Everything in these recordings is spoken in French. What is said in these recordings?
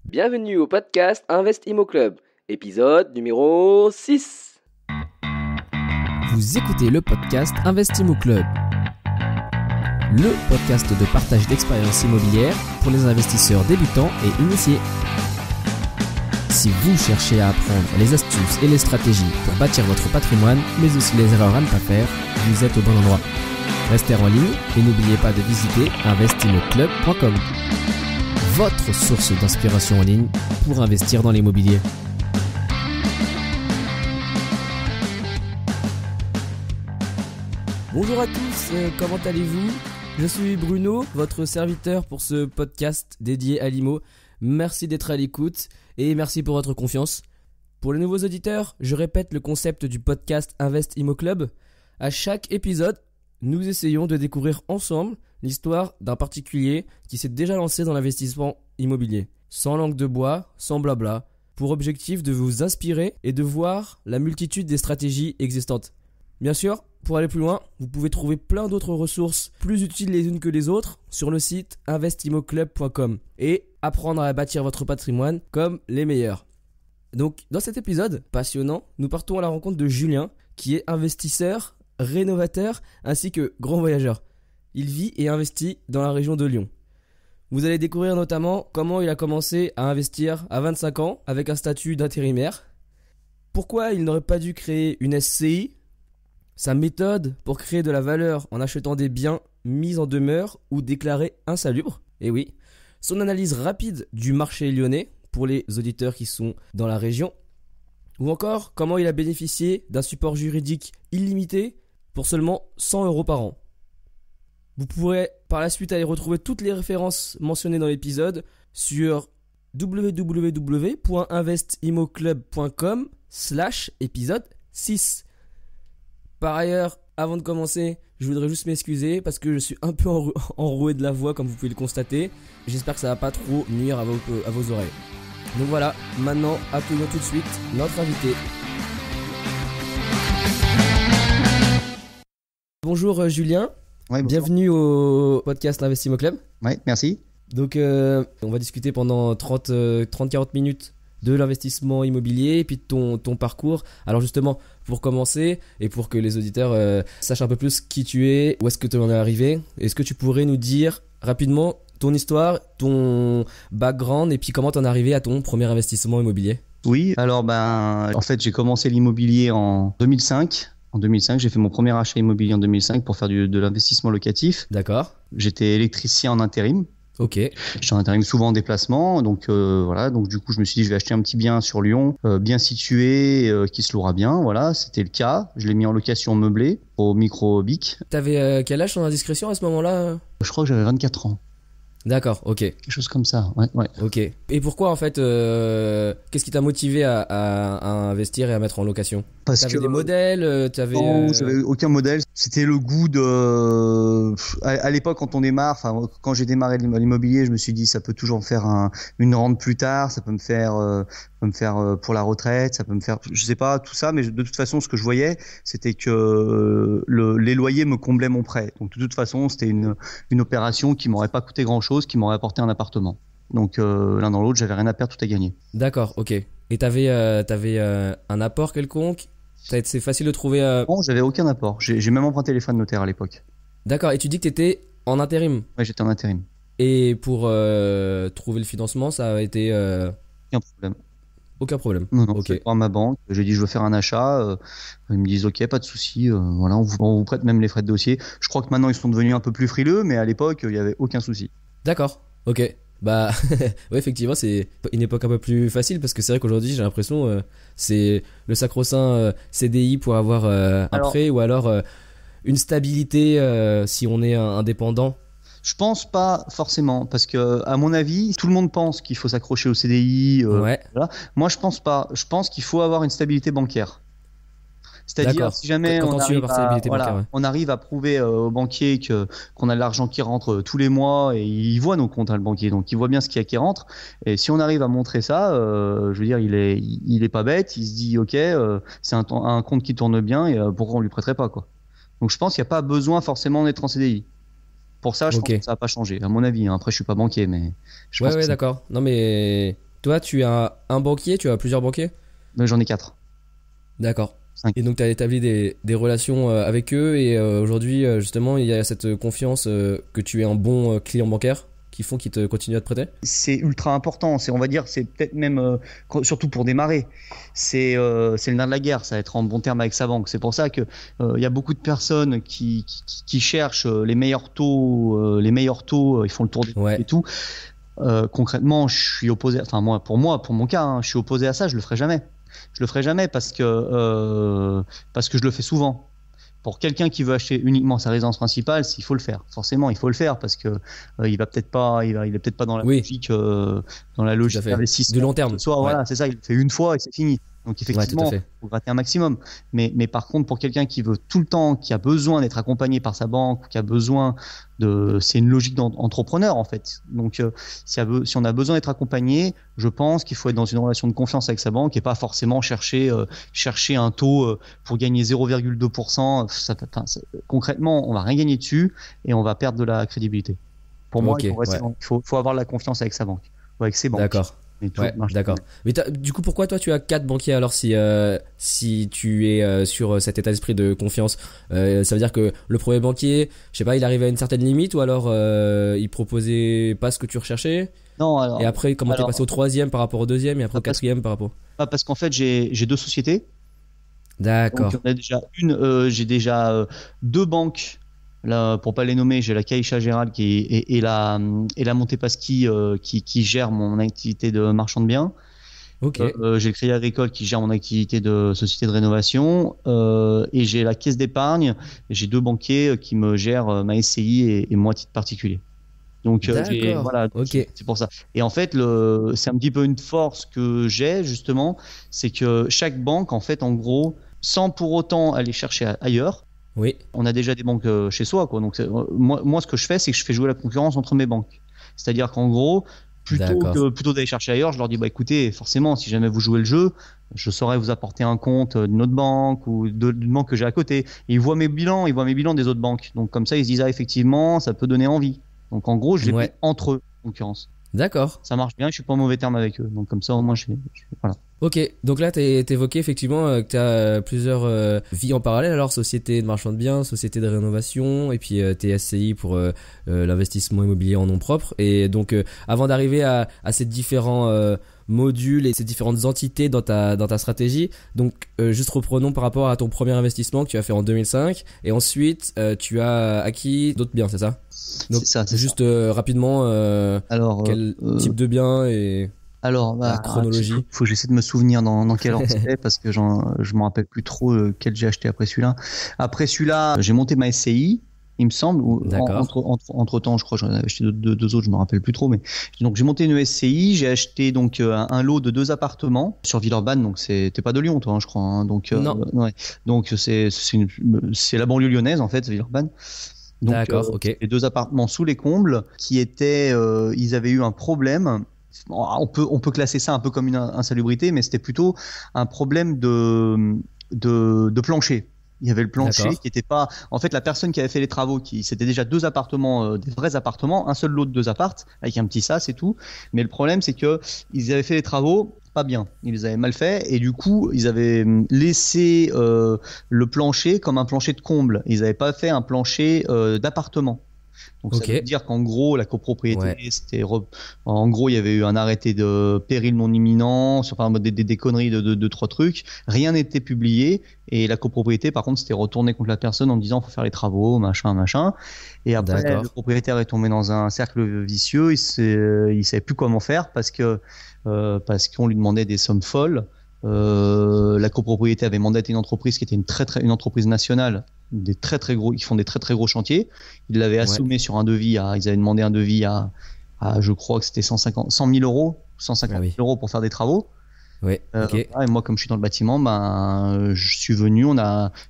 Bienvenue au podcast Invest Immo Club, épisode numéro 6. Vous écoutez le podcast Invest Immo Club, le podcast de partage d'expériences immobilières pour les investisseurs débutants et initiés. Si vous cherchez à apprendre les astuces et les stratégies pour bâtir votre patrimoine, mais aussi les erreurs à ne pas faire, vous êtes au bon endroit. Restez en ligne et n'oubliez pas de visiter investimmoclub.com, votre source d'inspiration en ligne pour investir dans l'immobilier. Bonjour à tous, comment allez-vous ? Je suis Bruno, votre serviteur pour ce podcast dédié à l'IMO. Merci d'être à l'écoute et merci pour votre confiance. Pour les nouveaux auditeurs, je répète le concept du podcast Invest Immo Club. À chaque épisode, nous essayons de découvrir ensemble l'histoire d'un particulier qui s'est déjà lancé dans l'investissement immobilier. Sans langue de bois, sans blabla, pour objectif de vous inspirer et de voir la multitude des stratégies existantes. Bien sûr, pour aller plus loin, vous pouvez trouver plein d'autres ressources plus utiles les unes que les autres sur le site investimmoclub.com et apprendre à bâtir votre patrimoine comme les meilleurs. Donc, dans cet épisode passionnant, nous partons à la rencontre de Julien, qui est investisseur, rénovateur ainsi que grand voyageur. Il vit et investit dans la région de Lyon. Vous allez découvrir notamment comment il a commencé à investir à 25 ans avec un statut d'intérimaire, pourquoi il n'aurait pas dû créer une SCI, sa méthode pour créer de la valeur en achetant des biens mis en demeure ou déclarés insalubres, et oui, son analyse rapide du marché lyonnais pour les auditeurs qui sont dans la région, ou encore comment il a bénéficié d'un support juridique illimité pour seulement 100 € par an. Vous pourrez par la suite aller retrouver toutes les références mentionnées dans l'épisode sur www.investimmoclub.com/épisode 6. Par ailleurs, avant de commencer, je voudrais juste m'excuser parce que je suis un peu enroué de la voix comme vous pouvez le constater. J'espère que ça va pas trop nuire à vos oreilles. Donc voilà, maintenant accueillons tout de suite notre invité. Bonjour Julien. Ouais, bienvenue au podcast Invest Immo Club. Ouais, merci. Donc on va discuter pendant 30-40 minutes de l'investissement immobilier et puis de ton parcours. Alors justement, pour commencer et pour que les auditeurs sachent un peu plus qui tu es, où est-ce que tu en es arrivé, est-ce que tu pourrais nous dire rapidement ton histoire, ton background et puis comment tu en es arrivé à ton premier investissement immobilier ? Oui, alors en fait, j'ai commencé l'immobilier en 2005. En 2005, j'ai fait mon premier achat immobilier en 2005 pour faire de l'investissement locatif. D'accord. J'étais électricien en intérim. Ok. J'étais en intérim souvent en déplacement, donc voilà. Donc du coup, je me suis dit, je vais acheter un petit bien sur Lyon, bien situé, qui se louera bien. Voilà, c'était le cas. Je l'ai mis en location meublée au micro-bic. T'avais quel âge sans indiscrétion à ce moment-là ? Je crois que j'avais 24 ans. D'accord, ok. Quelque chose comme ça, ouais. Ok. Et pourquoi en fait, qu'est-ce qui t'a motivé à investir et à mettre en location ? T'avais des modèles, Non, j'avais aucun modèle. C'était le goût de. À l'époque, quand on démarre, quand j'ai démarré l'immobilier, je me suis dit ça peut toujours me faire une rente plus tard, ça peut me faire pour la retraite, ça peut me faire, je sais pas tout ça, mais de toute façon, ce que je voyais, c'était que les loyers me comblaient mon prêt. Donc de toute façon, c'était une opération qui m'aurait pas coûté grand-chose, qui m'aurait apporté un appartement. Donc l'un dans l'autre, j'avais rien à perdre, tout à gagner. D'accord, ok. Et t'avais un apport quelconque ? C'est facile de trouver. Non, j'avais aucun apport. J'ai même emprunté les frais de notaire à l'époque. D'accord. Et tu dis que t'étais en intérim ? Ouais, j'étais en intérim. Et pour trouver le financement, ça a été. Aucun problème. Aucun problème. Non, Ok. je vais voir ma banque. J'ai dit je veux faire un achat. Ils me disent ok, pas de souci. Voilà, on vous prête même les frais de dossier. Je crois que maintenant ils sont devenus un peu plus frileux, mais à l'époque il y avait aucun souci. D'accord. Ok. Bah, ouais, effectivement, c'est une époque un peu plus facile parce que c'est vrai qu'aujourd'hui, j'ai l'impression, c'est le sacro-saint CDI pour avoir un prêt ou alors une stabilité si on est indépendant. Je pense pas forcément parce que à mon avis, tout le monde pense qu'il faut s'accrocher au CDI. Ouais. Voilà. Moi, je pense pas. Je pense qu'il faut avoir une stabilité bancaire. C'est-à-dire, si jamais on arrive à prouver au banquier qu'on a de l'argent qui rentre tous les mois, et il voit nos comptes, le banquier, donc il voit bien ce qu'il y a qui rentre. Et si on arrive à montrer ça, je veux dire, il est pas bête, il se dit ok, c'est un compte qui tourne bien, et pourquoi on lui prêterait pas, quoi. Donc je pense qu'il n'y a pas besoin forcément d'être en CDI. Pour ça, je pense que ça va pas changer, à mon avis. Après, je suis pas banquier, mais je pense ouais, d'accord. Non, mais toi, tu as un banquier, tu as plusieurs banquiers? J'en ai 4. D'accord. 5. Et donc tu as établi des relations avec eux et aujourd'hui justement il y a cette confiance que tu es un bon client bancaire qui font qu'ils te continuent à te prêter? C'est ultra important. On va dire, c'est peut-être même, surtout pour démarrer, c'est le nerf de la guerre, ça va être en bon terme avec sa banque. C'est pour ça que il y a beaucoup de personnes qui cherchent les meilleurs taux, ils font le tour des Ouais. et tout. Concrètement, je suis opposé. Enfin pour mon cas, hein, je suis opposé à ça. Je le ferai jamais. Je le ferai jamais parce que je le fais souvent. Pour quelqu'un qui veut acheter uniquement sa résidence principale, il faut le faire. Forcément, il faut le faire parce que il est peut-être pas dans la logique, d'investissement du long terme. Voilà, c'est ça. Il le fait une fois et c'est fini. Donc effectivement, il faut gratter un maximum. Mais par contre, pour quelqu'un qui veut tout le temps, qui a besoin d'être accompagné par sa banque, qui a besoin c'est une logique d'entrepreneur en fait. Donc si on a besoin d'être accompagné, je pense qu'il faut être dans une relation de confiance avec sa banque et pas forcément chercher un taux pour gagner 0,2%. Concrètement, on va rien gagner dessus et on va perdre de la crédibilité. Pour moi, il faut avoir de la confiance avec sa banque ou avec ses banques. D'accord. D'accord. Mais du coup, pourquoi toi tu as 4 banquiers alors si tu es sur cet état d'esprit de confiance, ça veut dire que le premier banquier, je sais pas, il arrivait à une certaine limite ou alors il proposait pas ce que tu recherchais? Non, alors. Et après, comment t'es passé au troisième par rapport au deuxième et après au quatrième par rapport? Parce qu'en fait, j'ai 2 sociétés. D'accord. Donc, j'ai déjà 2 banques. Là, pour pas les nommer, j'ai la Caixa Gérald et la Montepaschi qui gère mon activité de marchand de biens. Ok. J'ai le Crédit Agricole qui gère mon activité de société de rénovation et j'ai la Caisse d'épargne. J'ai 2 banquiers qui me gèrent ma SCI et moi à titre particulier. Donc voilà, okay. C'est pour ça. Et en fait, c'est un petit peu une force que j'ai justement, c'est que chaque banque, en fait, en gros, sans pour autant aller chercher ailleurs. Oui. On a déjà des banques chez soi, quoi. Donc moi, ce que je fais, c'est que je fais jouer la concurrence entre mes banques. C'est-à-dire qu'en gros, plutôt d'aller chercher ailleurs, je leur dis écoutez, forcément, si jamais vous jouez le jeu, je saurais vous apporter un compte d'une autre banque ou d'une banque que j'ai à côté. Et ils voient mes bilans des autres banques. Donc comme ça, ils se disent effectivement, ça peut donner envie. Donc en gros, je les mets entre eux, concurrence. D'accord. Ça marche bien, je suis pas en mauvais terme avec eux. Donc comme ça, au moins, voilà. Ok, donc là t'évoquais effectivement que t'as plusieurs vies en parallèle, alors société de marchand de biens, société de rénovation et puis tes SCI pour l'investissement immobilier en nom propre. Et donc avant d'arriver à ces différents modules et ces différentes entités dans ta stratégie, donc juste reprenons par rapport à ton premier investissement que tu as fait en 2005 et ensuite tu as acquis d'autres biens, c'est ça? Donc c'est juste rapidement quel type de biens et... Alors, la chronologie. Faut que j'essaie de me souvenir dans quel ordre c'était parce que je me rappelle plus trop quel j'ai acheté après celui-là. Après celui-là, j'ai monté ma SCI, il me semble. Entre temps, je crois, j'en avais acheté deux autres, je me rappelle plus trop. Mais donc j'ai monté une SCI, j'ai acheté donc un lot de 2 appartements sur Villeurbanne. Donc c'était pas de Lyon, toi, hein, je crois. Hein, donc non. Donc c'est la banlieue lyonnaise en fait, Villeurbanne. Donc, d'accord, ok. Les 2 appartements sous les combles qui étaient, ils avaient eu un problème. On peut classer ça un peu comme une insalubrité, mais c'était plutôt un problème de plancher. Il y avait le plancher qui était pas. En fait, la personne qui avait fait les travaux, c'était déjà 2 appartements, des vrais appartements, un seul lot de 2 appartes avec un petit sas et tout. Mais le problème, c'est que ils avaient fait les travaux pas bien. Ils les avaient mal fait et du coup, ils avaient laissé le plancher comme un plancher de comble. Ils n'avaient pas fait un plancher d'appartement. Donc ça veut dire qu'en gros la copropriété c'était en gros il y avait eu un arrêté de péril non imminent sur des conneries de 3 trucs, rien n'était publié et la copropriété par contre s'était retournée contre la personne en disant faut faire les travaux machin et après le propriétaire est tombé dans un cercle vicieux, il savait plus comment faire parce qu'on lui demandait des sommes folles. La copropriété avait mandaté une entreprise qui était une entreprise nationale, des très gros, ils font des très gros chantiers. Ils l'avaient assommé sur un devis ils avaient demandé un devis à je crois que c'était 100 000 euros, 150 000 euros pour faire des travaux. Ouais. Et moi, comme je suis dans le bâtiment, je suis venu,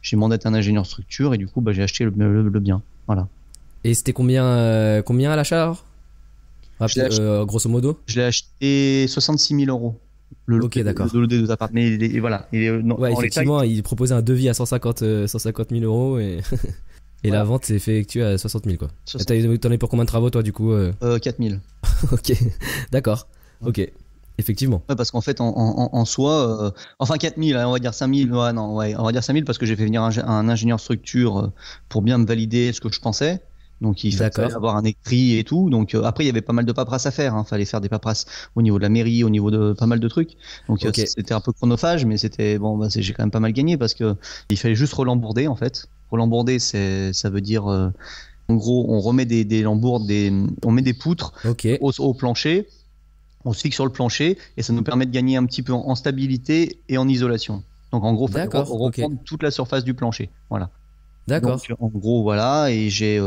j'ai mandaté un ingénieur structure et du coup, j'ai acheté le bien. Voilà. Et c'était combien à l'achat grosso modo? Je l'ai acheté 66 000 euros. D'accord. Le des 2 appartements. Mais voilà. Effectivement, il proposait un devis à 150 000 euros et la vente s'est effectuée à 60 000 quoi. T'en as pour combien de travaux toi du coup? 4 000. Ok, d'accord. Ok. Effectivement. Ouais, parce qu'en fait, en soi, enfin 4000, on va dire 5000, ouais, non, ouais, on va dire 5000 parce que j'ai fait venir un ingénieur structure pour bien me valider ce que je pensais. Donc il fallait avoir un écrit et tout. Donc après, il y avait pas mal de paperasse à faire. Hein. Fallait faire des paperasses au niveau de la mairie, au niveau de pas mal de trucs. Donc c'était un peu chronophage, mais c'était bon. Bah, j'ai quand même pas mal gagné parce que il fallait juste relambourder en fait. Relambourder, ça veut dire en gros, on remet des lambourdes, on met des poutres au plancher. On se fixe sur le plancher et ça nous permet de gagner un petit peu en stabilité et en isolation. Donc en gros, il faut reprendre toute la surface du plancher. Voilà. D'accord. Donc en gros, voilà, et j'ai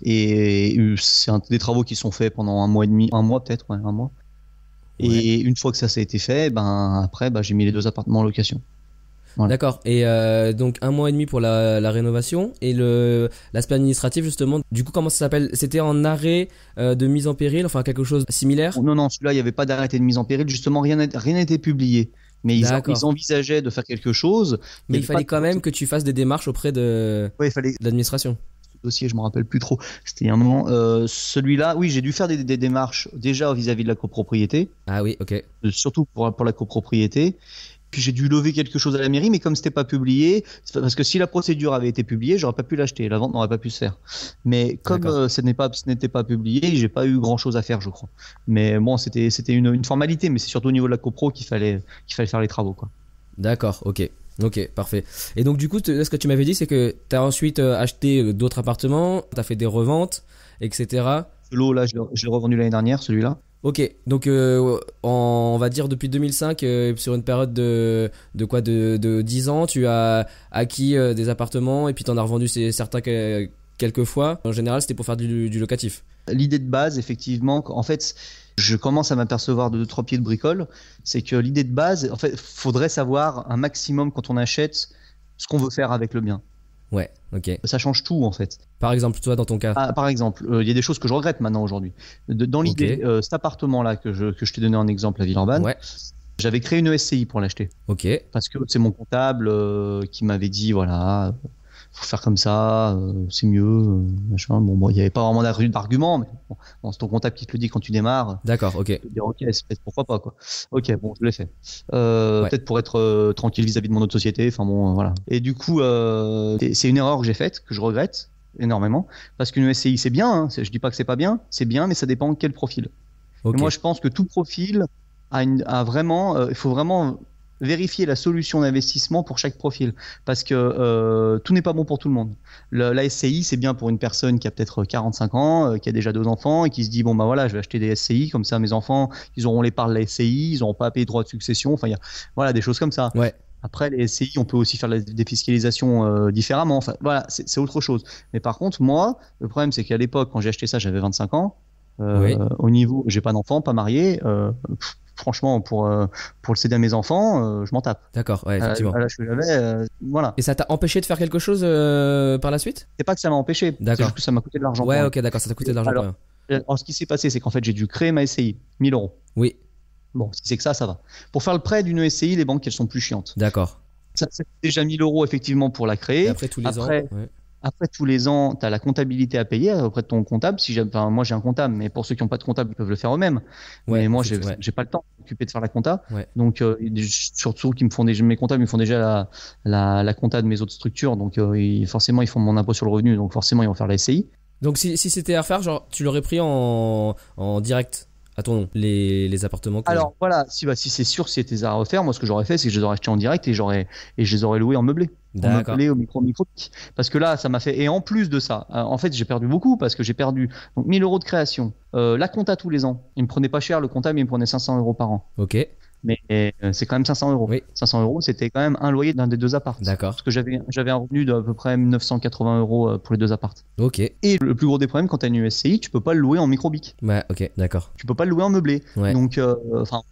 c'est des travaux qui sont faits pendant un mois et demi, un mois peut-être, ouais, un mois. Ouais. Et une fois que ça a été fait, après, j'ai mis les 2 appartements en location. Voilà. D'accord. Et donc 1 mois et demi pour la rénovation et l'aspect administratif justement. Du coup, comment ça s'appelle ? C'était en arrêt de mise en péril, enfin quelque chose de similaire ? Non, celui-là, il n'y avait pas d'arrêté de mise en péril. Justement, rien n'était publié. Mais ils envisageaient de faire quelque chose. Mais il fallait quand même que tu fasses des démarches auprès de l'administration. Ce dossier, je me rappelle plus trop. C'était un moment. Celui-là, oui, j'ai dû faire des démarches déjà vis-à-vis de la copropriété. Ah oui, ok. Surtout pour la copropriété. Puis j'ai dû lever quelque chose à la mairie, mais comme c'était pas publié, parce que si la procédure avait été publiée, j'aurais pas pu l'acheter, la vente n'aurait pas pu se faire. Mais comme ce n'était pas publié, j'ai pas eu grand chose à faire, je crois. Mais bon, c'était une formalité, mais c'est surtout au niveau de la copro qu'il fallait faire les travaux, quoi. D'accord, ok, parfait. Et donc du coup, ce que tu m'avais dit, c'est que tu as ensuite acheté d'autres appartements, tu as fait des reventes, etc. Ce lot là, je l'ai revendu l'année dernière, celui-là. Ok, donc on va dire depuis 2005, sur une période de 10 ans, tu as acquis des appartements et puis tu en as revendu certains quelques fois. En général, c'était pour faire du locatif. L'idée de base, effectivement, en fait, je commence à m'apercevoir de 2-3 pieds de bricole, c'est que l'idée de base, en fait, faudrait savoir un maximum quand on achète ce qu'on veut faire avec le bien. Ouais, ok. Ça change tout en fait. Par exemple, toi dans ton cas. Par exemple, il y a des choses que je regrette maintenant aujourd'hui. Dans l'idée, cet appartement-là que je t'ai donné en exemple à Villeurbanne, j'avais créé une SCI pour l'acheter. Ok. Parce que c'est mon comptable qui m'avait dit voilà, faut faire comme ça, c'est mieux, machin. Bon, il n'y avait pas vraiment d'argument, mais bon, c'est ton comptable qui te le dit quand tu démarres. D'accord, ok. Tu te dis ok, pourquoi pas quoi. Ok, bon, je l'ai fait. Peut-être pour être tranquille vis-à-vis de mon autre société. Enfin bon, voilà. Et du coup, c'est une erreur que j'ai faite, que je regrette énormément, parce qu'une SCI c'est bien. Hein, je dis pas que c'est pas bien, c'est bien, mais ça dépend de quel profil. Okay. Et moi, je pense que tout profil a vraiment, il faut vraiment vérifier la solution d'investissement pour chaque profil, parce que tout n'est pas bon pour tout le monde. La SCI, c'est bien pour une personne qui a peut-être 45 ans, qui a déjà 2 enfants et qui se dit bon bah voilà, je vais acheter des SCI, comme ça mes enfants, ils auront les parts de la SCI, ils n'auront pas à payer de droits de succession, enfin voilà des choses comme ça. Ouais. Après les SCI, on peut aussi faire la défiscalisation différemment, enfin voilà, c'est autre chose. Mais par contre, moi, le problème c'est qu'à l'époque quand j'ai acheté ça, j'avais 25 ans. Au niveau, j'ai pas d'enfant, pas marié. Franchement, pour le céder à mes enfants, je m'en tape. D'accord, ouais, effectivement. À l'âge que j'avais, voilà. Et ça t'a empêché de faire quelque chose par la suite ? C'est pas que ça m'a empêché, c'est juste que ça m'a coûté de l'argent. Ouais, ok, d'accord, ça t'a coûté de l'argent. Alors, ce qui s'est passé, c'est qu'en fait, j'ai dû créer ma SCI, 1000 €. Oui. Bon, si c'est que ça va. Pour faire le prêt d'une SCI, les banques, elles sont plus chiantes. D'accord. Ça coûte déjà 1000 € effectivement pour la créer. Et après tous les ans. Après tous les ans, tu as la comptabilité à payer auprès de ton comptable. Moi, j'ai un comptable, mais pour ceux qui n'ont pas de comptable, ils peuvent le faire eux-mêmes. Mais moi, j'ai pas le temps de m'occuper de faire la compta. Ouais. Donc, surtout mes comptables, ils me font déjà la compta de mes autres structures. Donc, forcément, ils font mon impôt sur le revenu. Donc, forcément, ils vont faire la SCI. Donc, si c'était à refaire, genre, tu l'aurais pris en direct à ton nom, les appartements. Alors, voilà, si c'est sûr, si c'était à refaire, moi, ce que j'aurais fait, c'est que je les aurais achetés en direct et je les aurais loués en meublé. D'accord. Au micro. Parce que là, ça m'a fait. Et en plus de ça, en fait, j'ai perdu beaucoup parce que j'ai perdu donc 1000 € de création. La compta tous les ans. Il me prenait pas cher, le comptable, il me prenait 500 € par an. Ok. Mais c'est quand même 500 €. Oui. 500 €, c'était quand même un loyer d'un des 2 apparts. D'accord. Parce que j'avais un revenu d'à peu près 980 € pour les 2 apparts. Ok. Et le plus gros des problèmes, quand tu as une SCI, tu peux pas le louer en microbic. Ouais, ok, d'accord. Tu peux pas le louer en meublé. Ouais. Donc,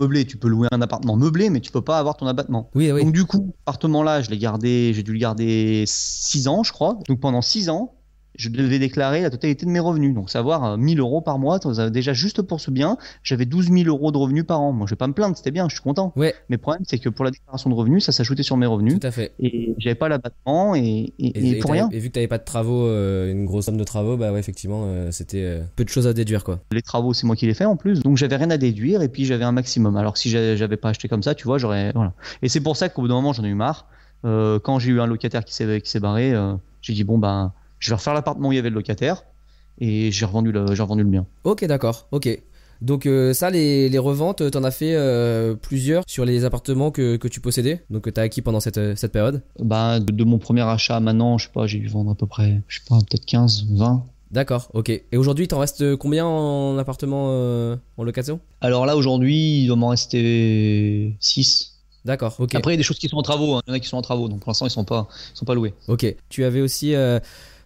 meublé, tu peux louer un appartement meublé, mais tu peux pas avoir ton abattement. Oui. Donc, du coup, l'appartement-là, j'ai dû le garder 6 ans, je crois. Donc, pendant 6 ans, je devais déclarer la totalité de mes revenus. Donc, savoir 1 000 € par mois. Déjà, juste pour ce bien, j'avais 12 000 € de revenus par an. Moi, je vais pas me plaindre, c'était bien, je suis content. Ouais, Mais le problème, c'est que pour la déclaration de revenus, ça s'ajoutait sur mes revenus. tout à fait. Et j'avais pas l'abattement et pour rien. Et vu que t'avais pas de travaux, une grosse somme de travaux, bah ouais, effectivement, c'était peu de choses à déduire, quoi. Les travaux, c'est moi qui les fais en plus. Donc, j'avais rien à déduire et puis j'avais un maximum. Alors que si j'avais pas acheté comme ça, tu vois, voilà. Et c'est pour ça qu'au bout d'un moment, j'en ai eu marre. Quand j'ai eu un locataire qui s'est barré, j'ai dit, bon, ben, je vais refaire l'appartement où il y avait le locataire et j'ai revendu le mien. Ok, d'accord, ok. Donc ça, les reventes, t'en as fait plusieurs sur les appartements que tu possédais, donc que t'as acquis pendant cette période. Bah, de mon premier achat à maintenant, je sais pas, j'ai dû vendre à peu près, je sais pas, peut-être 15, 20. D'accord, ok. Et aujourd'hui, il t'en reste combien en appartement en location? Alors là, aujourd'hui, il doit m'en rester 6. D'accord, ok. Après, il y a des choses qui sont en travaux, hein. Il y en a qui sont en travaux, donc pour l'instant, ils sont pas loués. Ok. Tu avais aussi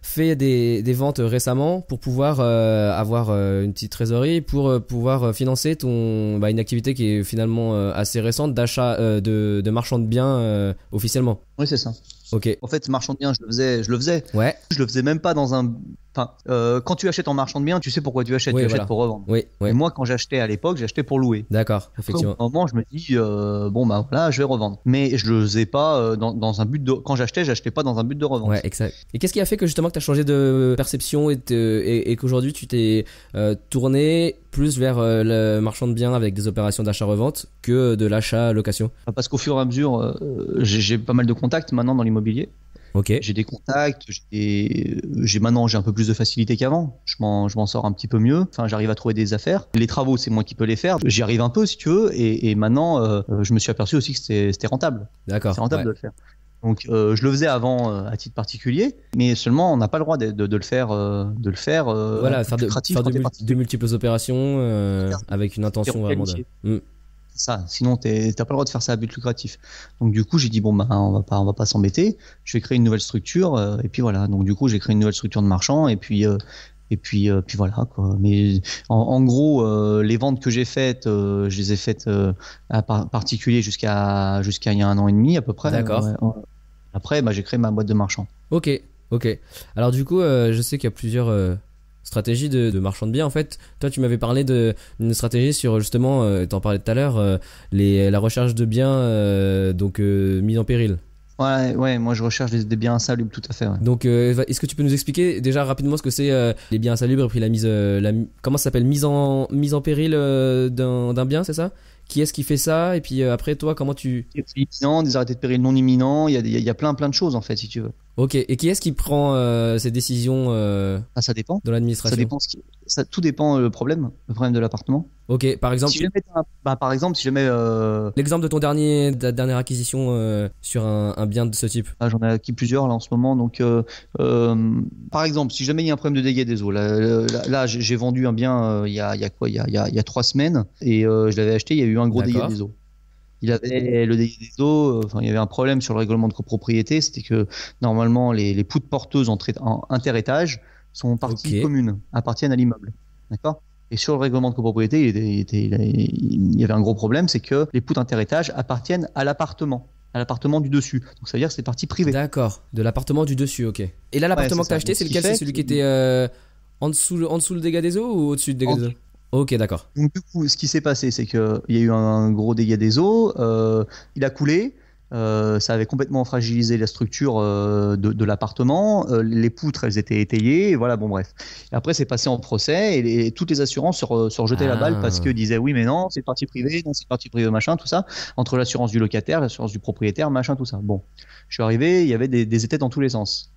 fait des ventes récemment pour pouvoir avoir une petite trésorerie pour pouvoir financer une activité qui est finalement assez récente d'achat de marchand de biens officiellement. Oui, c'est ça. Ok. En fait, marchand de biens, je le faisais. Ouais. Je le faisais même pas dans un. Enfin, quand tu achètes en marchand de biens, tu sais pourquoi tu achètes. Oui, tu voilà. achètes pour revendre. Oui, Et moi, quand j'achetais à l'époque, j'achetais pour louer. D'accord, effectivement. Après, au moment, je me dis, bon, bah voilà, je vais revendre. Mais je le faisais pas dans un but de. Quand j'achetais pas dans un but de revente. Ouais, exact. Et qu'est-ce qui a fait que justement que tu as changé de perception et qu'aujourd'hui tu t'es tourné plus vers le marchand de biens avec des opérations d'achat-revente que de l'achat-location? Parce qu'au fur et à mesure, j'ai pas mal de contacts maintenant dans l'immobilier. Ok. J'ai des contacts, maintenant j'ai un peu plus de facilité qu'avant. Je m'en sors un petit peu mieux. Enfin, j'arrive à trouver des affaires. Les travaux, c'est moi qui peux les faire. J'y arrive un peu si tu veux. Et maintenant, je me suis aperçu aussi que c'était rentable. D'accord. C'est rentable ouais. de le faire. Donc, je le faisais avant à titre particulier, mais seulement on n'a pas le droit de le faire, Voilà, faire de multiples opérations avec une intention vraiment de. Ça, sinon t'as pas le droit de faire ça à but lucratif. Donc du coup j'ai dit bon bah on va pas s'embêter, je vais créer une nouvelle structure et puis voilà. Donc du coup j'ai créé une nouvelle structure de marchand et puis voilà quoi. Mais en gros les ventes que j'ai faites, je les ai faites à particulier jusqu'à il y a 1 an et demi à peu près. D'accord. Après j'ai créé ma boîte de marchand. Ok. Alors du coup je sais qu'il y a plusieurs stratégie de marchand de biens. En fait, toi tu m'avais parlé d'une stratégie sur justement, t'en parlais tout à l'heure, la recherche de biens mis en péril. Ouais, moi je recherche des biens insalubres, tout à fait. Ouais. Donc est-ce que tu peux nous expliquer déjà rapidement ce que c'est les biens insalubres et puis comment ça s'appelle, mise en péril d'un bien, c'est ça? Qui est-ce qui fait ça? Et puis après toi, comment tu... Imminent, des arrêtés de péril non imminents, il y a plein de choses en fait si tu veux. Ok, et qui est-ce qui prend ces décisions ça dépend. dans l'administration? Ça dépend tout dépend le problème de l'appartement. Ok, par exemple. Si jamais l'exemple de ta dernière acquisition sur un bien de ce type. J'en ai acquis plusieurs là en ce moment. Donc, par exemple, si jamais il y a un problème de dégâts des eaux, là j'ai vendu un bien il y a 3 semaines et je l'avais acheté. Il y a eu un gros dégât des eaux. Il avait le dégât des eaux. Enfin, il y avait un problème sur le règlement de copropriété. C'était que normalement les poutres porteuses en interétage sont partie commune, appartiennent à l'immeuble. D'accord? Et sur le règlement de copropriété, il y avait un gros problème, c'est que les poutres interétage appartiennent à l'appartement du dessus. Donc ça veut dire que c'est partie privée. D'accord, de l'appartement du dessus, ok. Et là, l'appartement que tu as acheté, c'est lequel? C'est celui qui était en dessous le dégât des eaux ou au-dessus du dégât des eaux? Ok, d'accord. Donc du coup, ce qui s'est passé, c'est qu'il y a eu un gros dégât des eaux, il a coulé. Ça avait complètement fragilisé la structure de l'appartement. Les poutres, elles étaient étayées. Et voilà, bon bref. Et après, c'est passé en procès et toutes les assurances se rejetaient la balle parce que disaient oui, mais non, c'est partie privée, non, c'est partie privée, machin, tout ça. Entre l'assurance du locataire, l'assurance du propriétaire, machin, tout ça. Bon, je suis arrivé, il y avait des étais dans tous les sens.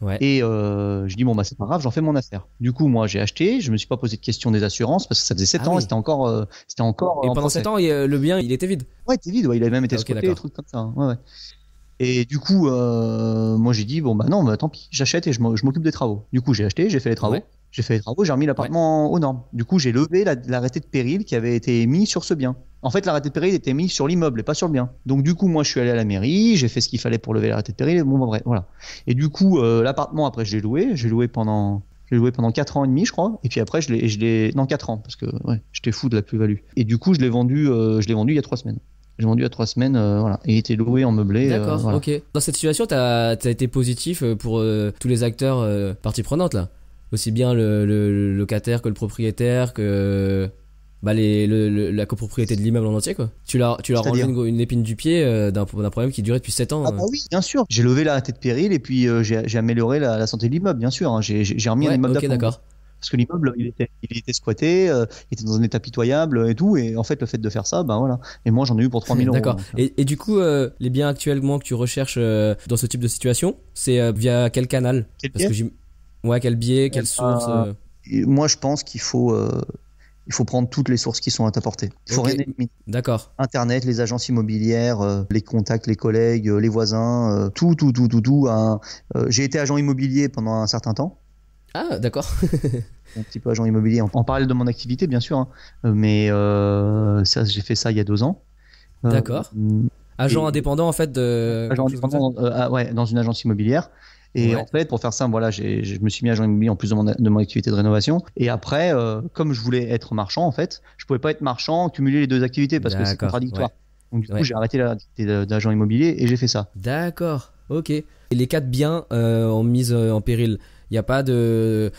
Ouais. Et je dis bon bah c'est pas grave, j'en fais mon affaire. Du coup moi j'ai acheté, je me suis pas posé de questions des assurances parce que ça faisait 7 ans et c'était encore et pendant 7 ans le bien il était vide. Ouais, il était vide, ouais, il avait même été squatté, des trucs comme ça. Ouais. Et du coup moi j'ai dit bon bah non, bah tant pis, j'achète et je m'occupe des travaux. Du coup j'ai acheté, j'ai fait les travaux. Ouais. J'ai fait les travaux, j'ai remis l'appartement aux normes. Du coup, j'ai levé l'arrêté de péril qui avait été émis sur ce bien. En fait, l'arrêté de péril était mis sur l'immeuble et pas sur le bien. Donc, du coup, moi, je suis allé à la mairie, j'ai fait ce qu'il fallait pour lever l'arrêté de péril. Et bon, bah, bref, voilà. Et du coup, l'appartement, après, je l'ai loué. J'ai loué pendant 4 ans et demi, je crois. Et puis après, non, 4 ans, parce que, ouais, j'étais fou de la plus-value. Et du coup, je l'ai vendu il y a 3 semaines. J'ai vendu à 3 semaines, voilà. Et il était loué en meublé. D'accord, voilà. ok. Dans cette situation, t'as été positif pour tous les acteurs parties prenantes là. Aussi bien le locataire que le propriétaire que la copropriété de l'immeuble en entier quoi. Tu leur enlevé une épine du pied d'un problème qui durait depuis 7 ans. Ah bah oui, bien sûr. J'ai levé la tête de péril et puis j'ai amélioré la santé de l'immeuble, bien sûr. Hein. J'ai remis un immeuble ok, d'aplomb. d'accord. Parce que l'immeuble, il était squatté, il était dans un état pitoyable et tout. Et en fait, le fait de faire ça, ben voilà. Et moi, j'en ai eu pour 3 000 euros. D'accord. Donc, Et du coup, les biens actuellement que tu recherches dans ce type de situation, c'est via quel canal? Parce que quel biais, quelle source Moi, je pense qu'il faut prendre toutes les sources qui sont à ta portée. Il faut rien éliminer. D'accord. Internet, les agences immobilières, les contacts, les collègues, les voisins, tout. J'ai été agent immobilier pendant un certain temps. Ah, d'accord. Un petit peu agent immobilier en parallèle de mon activité, bien sûr. Hein. Mais ça, j'ai fait ça il y a 2 ans. D'accord. Agent indépendant, en fait, agent indépendant, dans une agence immobilière. Et en fait, pour faire simple, voilà, je me suis mis agent immobilier en plus de mon activité de rénovation. Et après, comme je voulais être marchand, en fait, je pouvais pas être marchand, cumuler les 2 activités parce que c'est contradictoire. Ouais. Donc du coup, j'ai arrêté l'activité d'agent immobilier et j'ai fait ça. D'accord. Ok. Et les 4 biens en mise en péril. Il n'y a pas de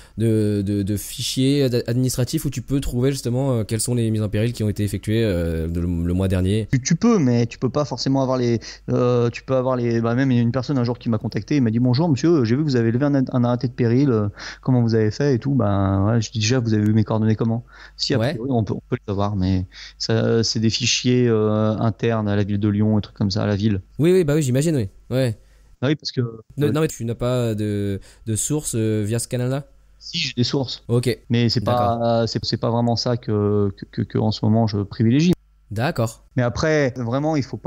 fichier administratif où tu peux trouver justement quelles sont les mises en péril qui ont été effectuées le mois dernier. Tu peux, mais tu peux pas forcément avoir les. Tu peux avoir les. Bah même il y a une personne un jour qui m'a contacté, il m'a dit bonjour monsieur, j'ai vu que vous avez levé un arrêté de péril, comment vous avez fait et tout. Ben ouais, je dis déjà vous avez eu mes coordonnées comment? Si a priori on peut le savoir, mais ça c'est des fichiers internes à la ville de Lyon, et trucs comme ça à la ville. Oui, bah oui, j'imagine, oui. Ouais. Ah oui, parce que. Non, mais tu n'as pas de source via ce canal-là? Si, j'ai des sources. Ok. Mais c'est pas vraiment ça que en ce moment je privilégie. D'accord. Mais après, vraiment, il faut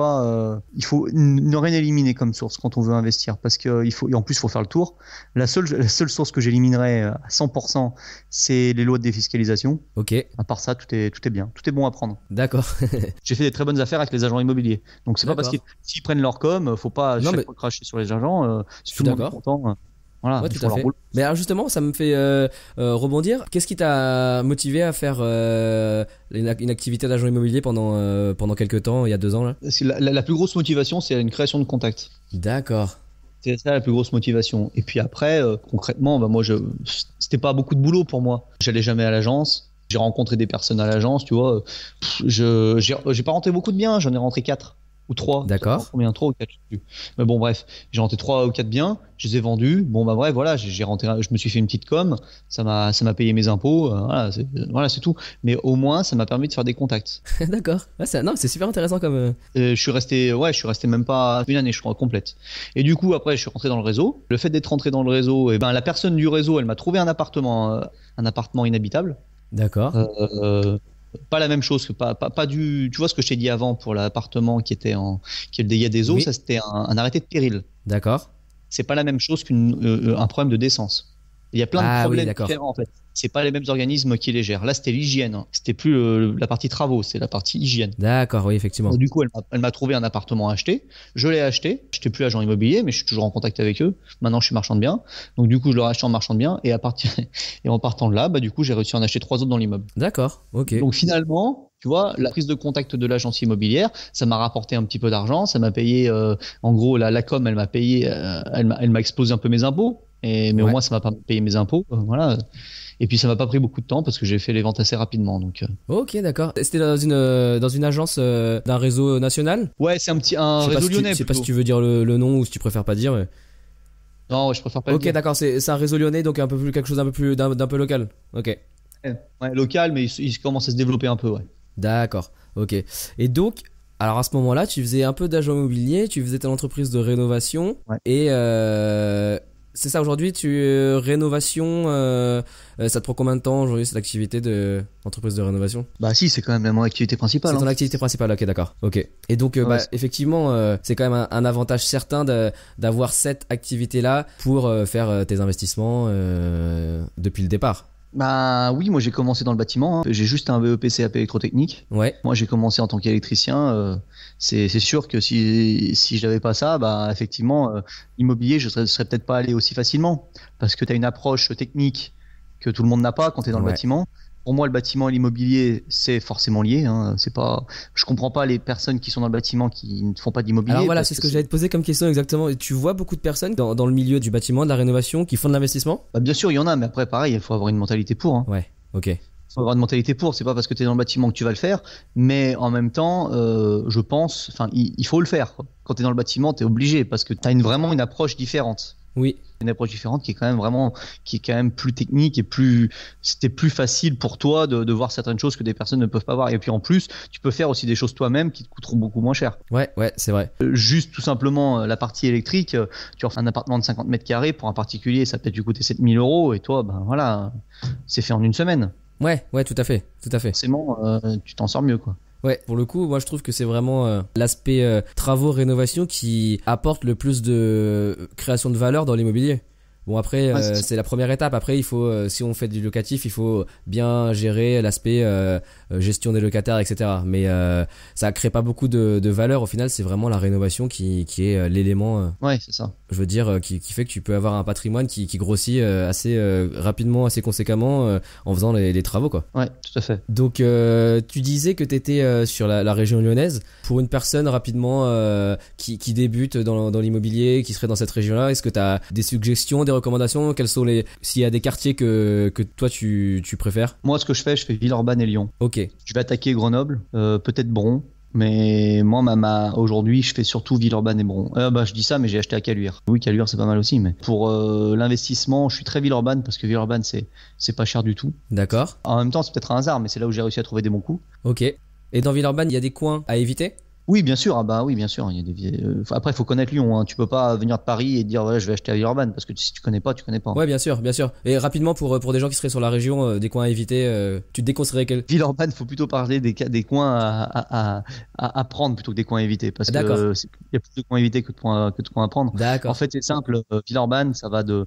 ne rien éliminer comme source quand on veut investir, parce que en plus, il faut faire le tour. La seule source que j'éliminerais à 100%, c'est les lois de défiscalisation. Ok. À part ça, tout est bien, tout est bon à prendre. D'accord. J'ai fait des très bonnes affaires avec les agents immobiliers. Donc c'est pas parce qu'ils prennent leur com, faut pas cracher sur les agents. Si tout le monde est content. Voilà, ouais, tout à fait. Mais alors justement, ça me fait rebondir. Qu'est-ce qui t'a motivé à faire une activité d'agent immobilier pendant quelques temps, il y a 2 ans là? La plus grosse motivation, c'est une création de contact. D'accord. C'est ça la plus grosse motivation. Et puis après, concrètement, moi, c'était pas beaucoup de boulot pour moi. J'allais jamais à l'agence. J'ai rencontré des personnes à l'agence, tu vois. J'ai pas rentré beaucoup de biens, j'en ai rentré 4. Ou 3. D'accord. Combien? 3 ou 4, je sais plus. Mais bon, bref, j'ai rentré 3 ou 4 biens, je les ai vendus. Bon, bah, bref, voilà, je me suis fait une petite com, ça m'a payé mes impôts, voilà, c'est tout. Mais au moins, ça m'a permis de faire des contacts. D'accord. Ouais, c'est super intéressant comme. Je suis resté même pas une année, je crois, complète. Et du coup, après, je suis rentré dans le réseau. Le fait d'être rentré dans le réseau, la personne du réseau, elle m'a trouvé un appartement inhabitable. D'accord. Pas la même chose que pas du. Tu vois ce que je t'ai dit avant pour l'appartement qui est le dégât des eaux, ça c'était un arrêté de péril. D'accord. C'est pas la même chose qu'un problème de décence. Il y a plein de problèmes différents en fait. C'est pas les mêmes organismes qui les gèrent. Là, c'était l'hygiène. C'était plus la partie travaux, c'est la partie hygiène. D'accord, oui, effectivement. Donc, du coup, elle m'a trouvé un appartement à acheter. Je l'ai acheté. Je n'étais plus agent immobilier, mais je suis toujours en contact avec eux. Maintenant, je suis marchand de biens. Donc, du coup, je leur ai acheté en marchand de biens. Et en partant de là, du coup, j'ai réussi à en acheter 3 autres dans l'immeuble. D'accord, ok. Donc, finalement, tu vois, la prise de contact de l'agence immobilière, ça m'a rapporté un petit peu d'argent. Ça m'a payé, en gros, la com, elle m'a payé, elle m'a explosé un peu mes impôts. Mais au moins, ça m'a pas payé mes impôts. Voilà. Et puis ça m'a pas pris beaucoup de temps parce que j'ai fait les ventes assez rapidement. Donc. Ok, d'accord. C'était dans une agence d'un réseau national? Ouais, c'est un réseau lyonnais. Je sais pas si tu veux dire le nom ou si tu préfères pas dire. Mais... Non, je préfère pas le dire. Ok, d'accord. C'est un réseau lyonnais, donc quelque chose d'un peu local. Ok. Ouais, local, mais il commence à se développer un peu, ouais. D'accord. Ok. Et donc, alors à ce moment-là, tu faisais un peu d'agent immobilier, tu faisais ton entreprise de rénovation et c'est ça aujourd'hui, rénovation, ça te prend combien de temps aujourd'hui cette activité d'entreprise de rénovation? Bah si, c'est quand même mon activité principale. C'est ton activité principale, ok, d'accord. Ok. Et donc, effectivement, c'est quand même un avantage certain d'avoir cette activité-là pour faire tes investissements depuis le départ. Bah oui, moi j'ai commencé dans le bâtiment. J'ai juste un BEP CAP électrotechnique. Ouais. Moi j'ai commencé en tant qu'électricien. C'est sûr que si j'avais pas ça, bah effectivement, immobilier, je serais peut-être pas allé aussi facilement parce que tu as une approche technique que tout le monde n'a pas quand tu es dans le bâtiment. Pour moi, le bâtiment et l'immobilier, c'est forcément lié. Hein. C'est pas, je comprends pas les personnes qui sont dans le bâtiment qui ne font pas d'immobilier. Alors voilà, c'est ce que j'allais te poser comme question exactement. Et tu vois beaucoup de personnes dans le milieu du bâtiment, de la rénovation, qui font de l'investissement? Bah, bien sûr, il y en a, mais après, pareil, il faut avoir une mentalité pour. Hein. Ouais, ok. Il faut avoir une mentalité pour. C'est pas parce que tu es dans le bâtiment que tu vas le faire, mais en même temps, je pense, enfin, il faut le faire. Quoi. Quand tu es dans le bâtiment, tu es obligé parce que tu as vraiment une approche différente. Oui. Une approche différente qui est quand même plus technique et c'était plus facile pour toi de voir certaines choses que des personnes ne peuvent pas voir. Et puis en plus, tu peux faire aussi des choses toi-même qui te coûteront beaucoup moins cher. Ouais, c'est vrai. Juste tout simplement la partie électrique, tu refais un appartement de 50 mètres carrés pour un particulier, ça peut-être lui coûter 7 000 euros et toi, ben voilà, c'est fait en une semaine. Ouais, tout à fait. Forcément, tu t'en sors mieux, quoi. Ouais, pour le coup, moi je trouve que c'est vraiment l'aspect travaux, rénovation qui apporte le plus de création de valeur dans l'immobilier. Bon après, c'est la première étape. Après, il faut, si on fait du locatif, il faut bien gérer l'aspect gestion des locataires, etc. Mais ça crée pas beaucoup de valeur. Au final, c'est vraiment la rénovation qui est l'élément. Ouais, c'est ça. Je veux dire, qui fait que tu peux avoir un patrimoine qui grossit assez rapidement, assez conséquemment en faisant les travaux, quoi. Ouais, tout à fait. Donc, tu disais que tu étais sur la région lyonnaise. Pour une personne rapidement qui débute dans l'immobilier, qui serait dans cette région-là, est-ce que tu as des suggestions, des recommandations? Quels sont s'il y a des quartiers que toi tu préfères? Moi, ce que je fais Villeurbanne et Lyon. Ok. Je vais attaquer Grenoble, peut-être Bron. Mais moi, aujourd'hui, je fais surtout Villeurbanne et Bron. Je dis ça, mais j'ai acheté à Caluire. Oui, Caluire, c'est pas mal aussi, mais pour l'investissement, je suis très Villeurbanne parce que Villeurbanne, c'est pas cher du tout. D'accord. En même temps, c'est peut-être un hasard, mais c'est là où j'ai réussi à trouver des bons coups. Ok. Et dans Villeurbanne, il y a des coins à éviter? Oui, bien sûr. Oui, bien sûr. Il y a des. Après, il faut connaître Lyon. Hein. Tu peux pas venir de Paris et dire voilà, je vais acheter à Villeurbanne parce que si tu connais pas, tu connais pas. Ouais, bien sûr. Et rapidement pour des gens qui seraient sur la région, des coins à éviter, tu te déconseillerais quel? Villeurbanne, faut plutôt parler des coins à prendre plutôt que des coins à éviter parce que il y a plus de coins à éviter que de coins à prendre. D'accord. En fait, c'est simple. Villeurbanne, ça va de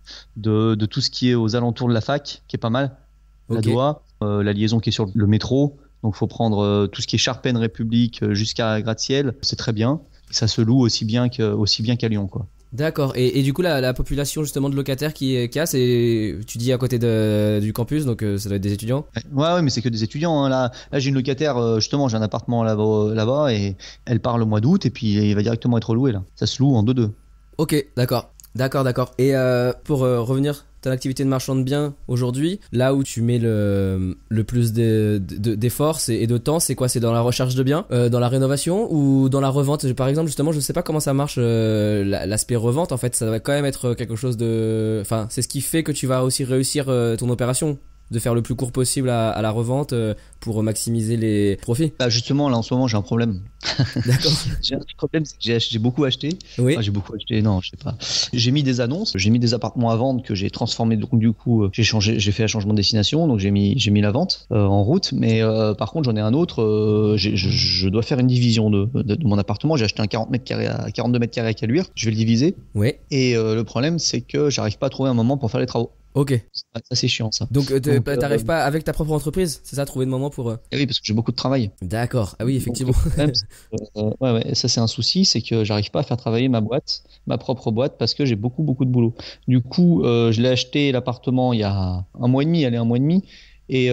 tout ce qui est aux alentours de la fac, qui est pas mal. La Doua, la liaison qui est sur le métro. Donc, faut prendre tout ce qui est Charpennes, République jusqu'à Gratte-Ciel. C'est très bien. Ça se loue aussi bien qu'à Lyon, quoi. D'accord. Et du coup, la population justement de locataires qui a, tu dis à côté du campus, donc ça doit être des étudiants? Ouais, mais c'est que des étudiants. Hein. Là, j'ai une locataire, justement, j'ai un appartement là-bas et elle part le mois d'août et puis il va directement être loué là. Ça se loue en 2-2. Ok, d'accord. Et pour revenir ton activité de marchand de biens aujourd'hui, là où tu mets le plus d'efforts et de temps, c'est quoi? C'est dans la recherche de biens, dans la rénovation ou dans la revente? Par exemple, justement, je sais pas comment ça marche l'aspect revente. En fait, ça va quand même être quelque chose de... Enfin, c'est ce qui fait que tu vas aussi réussir ton opération, de faire le plus court possible à la revente pour maximiser les profits. Justement, là en ce moment, j'ai un problème. D'accord. J'ai un problème, c'est que j'ai beaucoup acheté. Oui. Enfin, j'ai beaucoup acheté, non, je sais pas. J'ai mis des annonces, j'ai mis des appartements à vendre que j'ai transformés. Donc du coup, j'ai fait un changement de destination, donc j'ai mis la vente en route. Mais par contre, j'en ai un autre. Je dois faire une division de mon appartement. J'ai acheté un 42 mètres carrés à Caluire. Je vais le diviser. Oui. Et le problème, c'est que j'arrive pas à trouver un moment pour faire les travaux. Ok. Ça, c'est chiant, ça. Donc t'arrives pas avec ta propre entreprise, c'est ça, trouver le moment pour... Oui, parce que j'ai beaucoup de travail. D'accord. Ah oui, effectivement. Donc, ouais, ça c'est un souci, c'est que j'arrive pas à faire travailler ma propre boîte, parce que j'ai beaucoup de boulot. Du coup, je l'ai acheté l'appartement il y a un mois et demi, et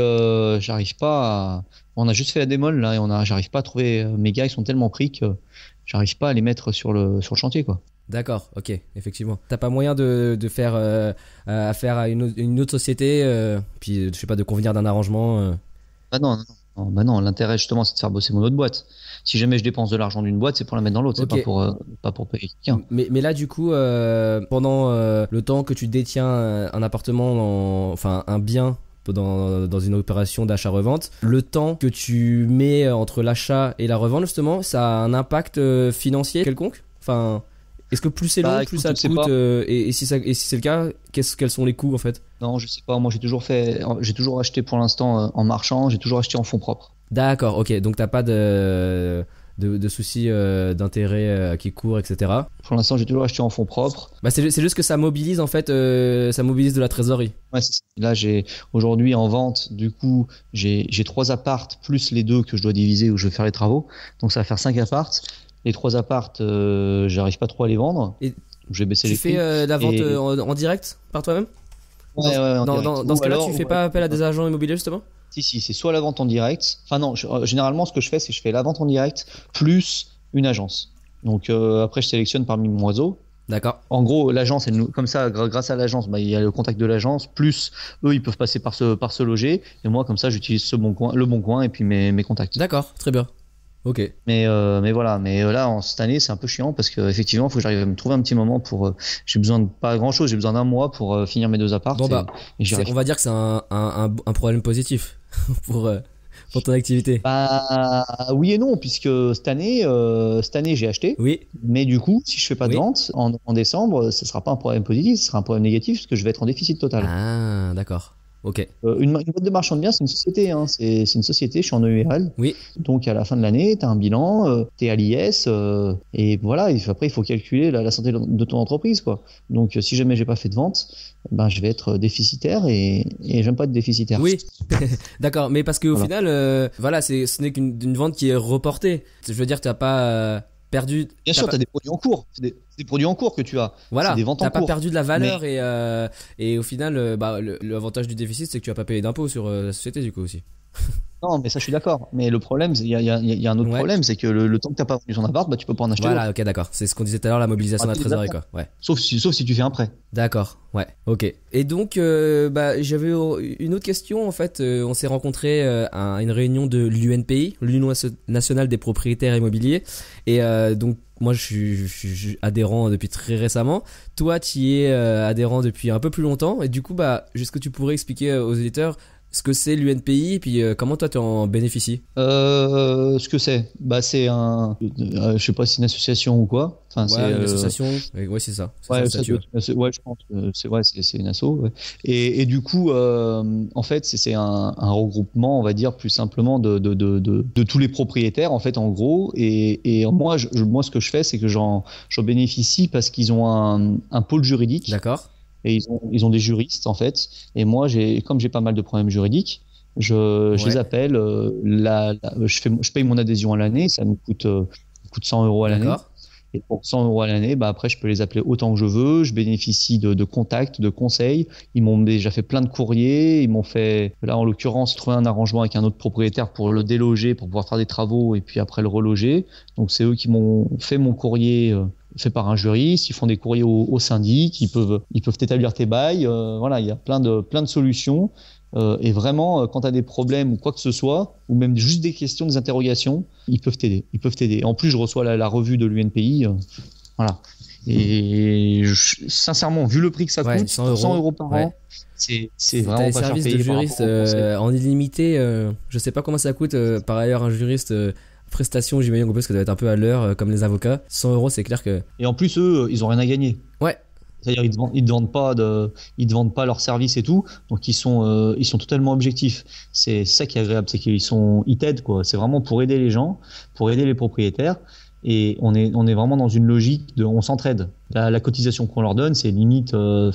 j'arrive pas à... On a juste fait la démol là, et j'arrive pas à trouver... Mes gars, ils sont tellement pris que j'arrive pas à les mettre sur le chantier, quoi. D'accord, ok, effectivement. T'as pas moyen de faire affaire à une autre société, puis je sais pas, de convenir d'un arrangement Non, l'intérêt justement, c'est de faire bosser mon autre boîte. Si jamais je dépense de l'argent d'une boîte, c'est pour la mettre dans l'autre, okay. C'est pas pour payer quelqu'un. Mais là, du coup, pendant le temps que tu détiens un appartement, enfin un bien dans une opération d'achat-revente, le temps que tu mets entre l'achat et la revente, justement, ça a un impact financier quelconque? Enfin, est-ce que plus c'est long, plus ça te coûte et si c'est le cas, quels sont les coûts en fait? Non, je sais pas. Moi, j'ai toujours acheté pour l'instant en marchand. J'ai toujours acheté en fonds propres. D'accord, ok. Donc t'as pas de soucis d'intérêt qui courent, etc. Pour l'instant, j'ai toujours acheté en fonds propres. C'est juste que ça mobilise en fait, ça mobilise de la trésorerie. Ouais, c'est ça. Là, aujourd'hui en vente, du coup, j'ai 3 appartes plus les 2 que je dois diviser où je vais faire les travaux. Donc ça va faire 5 appartes. Les 3 appartes, j'arrive pas trop à les vendre. Et je vais baisser les prix. Tu fais la vente en direct par toi-même? Ouais, dans ce cas-là, tu fais pas appel à des agents immobiliers justement? Si, c'est soit la vente en direct. Enfin non, généralement ce que je fais, c'est que je fais la vente en direct plus une agence. Donc après je sélectionne parmi mon réseau. D'accord. En gros, l'agence, comme ça, grâce à l'agence, il y a le contact de l'agence, plus eux, ils peuvent passer par se loger. Et moi, comme ça, j'utilise le bon coin et puis mes contacts. D'accord, très bien. Ok. Mais voilà, là, cette année, c'est un peu chiant parce qu'effectivement, il faut que j'arrive à me trouver un petit moment pour. J'ai besoin de pas grand chose, j'ai besoin d'un mois pour finir mes 2 apparts. Bon, et j'y arrive. on va dire que c'est un problème positif pour ton activité. Bah oui et non, puisque cette année j'ai acheté. Oui. Mais du coup, si je fais pas de vente en décembre, ce sera pas un problème positif, ce sera un problème négatif parce que je vais être en déficit total. Ah, d'accord. Ok. Une boîte de marchand de biens, c'est une société. Hein. C'est une société, je suis en EURL. Oui. Donc à la fin de l'année, tu as un bilan, tu es à l'IS, et voilà. Après, il faut calculer la santé de ton entreprise, quoi. Donc si jamais j'ai pas fait de vente, ben je vais être déficitaire et j'aime pas être déficitaire. Oui. D'accord. Mais parce qu'au final, ce n'est qu'une vente qui est reportée. Je veux dire, tu n'as pas perdu. Bien sûr, tu as des produits en cours. C'est des produits en cours que tu as. Voilà. C'est des ventes en cours. T'as pas perdu de la valeur et au final, l'avantage du déficit, c'est que tu vas pas payer d'impôts sur la société du coup aussi. Non, mais ça, je suis d'accord. Mais le problème, il y a un autre problème, c'est que le temps que t'as pas vendu ton appart, tu peux pas en acheter. Voilà, ok, d'accord. C'est ce qu'on disait tout à l'heure, la mobilisation de la trésorerie, quoi. Ouais. Sauf si tu fais un prêt. D'accord, ouais, ok. Et donc, j'avais une autre question, en fait. On s'est rencontrés à une réunion de l'UNPI, l'Union nationale des propriétaires immobiliers. Et donc, moi, je suis adhérent depuis très récemment. Toi, tu y es adhérent depuis un peu plus longtemps. Et du coup, est-ce que tu pourrais expliquer aux éditeurs ce que c'est l'UNPI et puis comment toi tu en bénéficies? Ce que c'est, c'est je sais pas si c'est une association ou quoi. Enfin, c'est une association. Ouais, c'est ça. Je pense que c'est une asso. Ouais. Et du coup, en fait, c'est un regroupement, on va dire plus simplement de tous les propriétaires, en fait, en gros. Et moi, ce que je fais, c'est que j'en bénéficie parce qu'ils ont un pôle juridique. D'accord. Et ils ont des juristes en fait. Et moi, comme j'ai pas mal de problèmes juridiques, je les appelle. Je paye mon adhésion à l'année. Ça me coûte 100 € à l'année. D'accord. Et pour 100 € à l'année, après, je peux les appeler autant que je veux. Je bénéficie de contacts, de conseils. Ils m'ont déjà fait plein de courriers. Ils m'ont fait, là, en l'occurrence, trouver un arrangement avec un autre propriétaire pour le déloger, pour pouvoir faire des travaux et puis après le reloger. Donc, c'est eux qui m'ont fait mon courrier fait par un juriste. Ils font des courriers au syndic. Ils peuvent établir tes bails. Voilà, il y a plein de solutions. Et vraiment, quand tu as des problèmes ou quoi que ce soit, ou même juste des questions, des interrogations, ils peuvent t'aider. En plus, je reçois la revue de l'UNPI. Voilà. Et sincèrement, vu le prix que ça coûte, 100 € par an, c'est vraiment pas cher payé. T'as des services de juriste en illimité. Je sais pas comment ça coûte. Par ailleurs, un juriste prestation, j'imagine que ça doit être un peu à l'heure, comme les avocats. 100 €, c'est clair que. Et en plus, eux, ils ont rien à gagner. Ouais. C'est-à-dire ils te vendent pas leurs services et tout, donc ils sont totalement objectifs. C'est ça qui est agréable, c'est qu'ils t'aident quoi. C'est vraiment pour aider les gens, pour aider les propriétaires, et on est vraiment dans une logique on s'entraide. La cotisation qu'on leur donne, c'est limite, je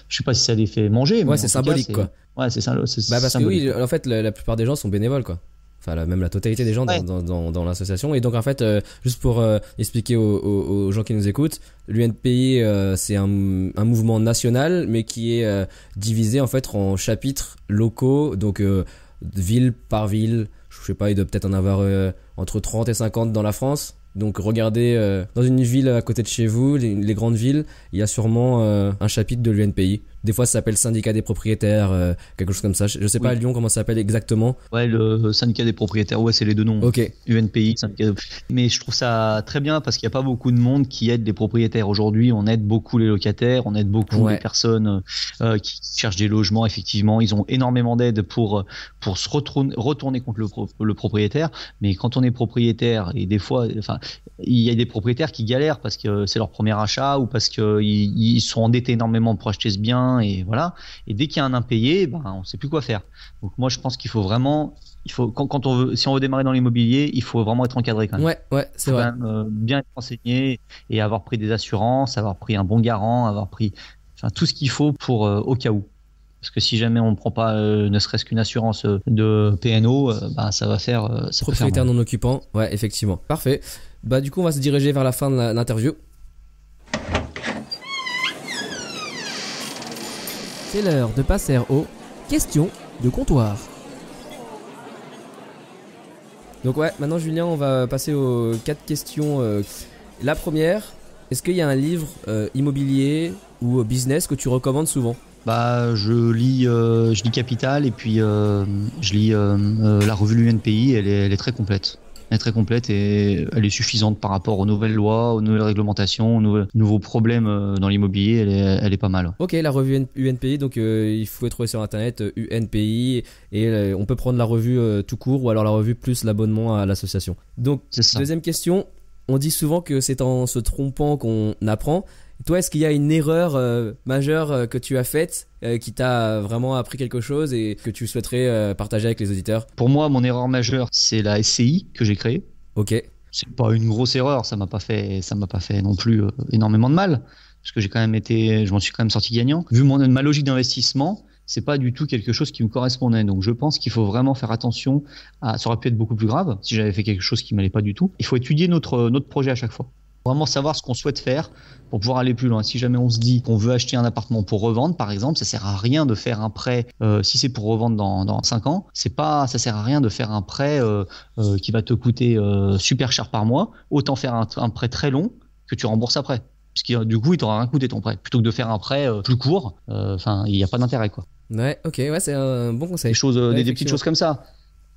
sais pas si ça les fait manger, mais c'est symbolique quoi. Ouais, c'est ça. Parce que oui, en fait, la plupart des gens sont bénévoles quoi. Enfin, même la totalité des gens dans l'association. Et donc, en fait, juste pour expliquer aux gens qui nous écoutent, l'UNPI, c'est un mouvement national, mais qui est divisé, en fait, en chapitres locaux. Donc, ville par ville. Je sais pas, il doit peut-être en avoir entre 30 et 50 dans la France. Donc, regardez, dans une ville à côté de chez vous, les grandes villes, il y a sûrement un chapitre de l'UNPI. Des fois, ça s'appelle syndicat des propriétaires, quelque chose comme ça. Je sais pas à Lyon comment ça s'appelle exactement. Ouais, le syndicat des propriétaires, c'est les deux noms. Ok. UNPI, syndicat. Mais je trouve ça très bien parce qu'il n'y a pas beaucoup de monde qui aide les propriétaires. Aujourd'hui, on aide beaucoup les locataires, on aide beaucoup les personnes qui cherchent des logements. Effectivement, ils ont énormément d'aide pour se retourner contre le propriétaire. Mais quand on est propriétaire, et des fois, il y a des propriétaires qui galèrent parce que c'est leur premier achat ou parce qu'ils sont endettés énormément pour acheter ce bien et voilà. Et dès qu'il y a un impayé, on sait plus quoi faire. Donc moi je pense qu'il faut vraiment, si on veut démarrer dans l'immobilier, il faut vraiment être encadré quand même. Ouais, c'est vrai. Quand même, bien être renseigné et avoir pris des assurances, avoir pris un bon garant, avoir pris tout ce qu'il faut pour au cas où. Parce que si jamais on ne prend pas ne serait-ce qu'une assurance de PNO, ça va faire propriétaire non occupant. Ouais, effectivement. Parfait. Du coup, on va se diriger vers la fin de l'interview. C'est l'heure de passer aux questions de comptoir. Donc ouais, maintenant Julien, on va passer aux 4 questions. La première, est-ce qu'il y a un livre immobilier ou business que tu recommandes souvent ? Bah, je lis Capital et puis je lis la revue l'UNPI. Elle est très complète. Elle est très complète et elle est suffisante par rapport aux nouvelles lois, aux nouvelles réglementations, aux nouveaux problèmes dans l'immobilier. Elle est pas mal. Ok, la revue UNPI, donc il faut trouver sur internet UNPI et on peut prendre la revue tout court ou alors la revue plus l'abonnement à l'association. Donc, deuxième question, on dit souvent que c'est en se trompant qu'on apprend. Toi, est-ce qu'il y a une erreur majeure que tu as faite qui t'a vraiment appris quelque chose et que tu souhaiterais partager avec les auditeurs ? Pour moi, mon erreur majeure, c'est la SCI que j'ai créée. Ok. C'est pas une grosse erreur, ça m'a pas fait non plus énormément de mal, parce que je m'en suis quand même sorti gagnant. Vu ma logique d'investissement, c'est pas du tout quelque chose qui me correspondait. Donc je pense qu'il faut vraiment faire attention ça aurait pu être beaucoup plus grave si j'avais fait quelque chose qui m'allait pas du tout. Il faut étudier notre projet à chaque fois. Vraiment savoir ce qu'on souhaite faire pour pouvoir aller plus loin. Si jamais on se dit qu'on veut acheter un appartement pour revendre, par exemple, ça sert à rien de faire un prêt, si c'est pour revendre dans 5 ans, ça sert à rien de faire un prêt qui va te coûter super cher par mois. Autant faire un prêt très long que tu rembourses après. Parce que du coup, il t'aura rien coûté ton prêt. Plutôt que de faire un prêt plus court, il n'y a pas d'intérêt, quoi. Ouais, ok, ouais, c'est un bon conseil. Des petites choses comme ça.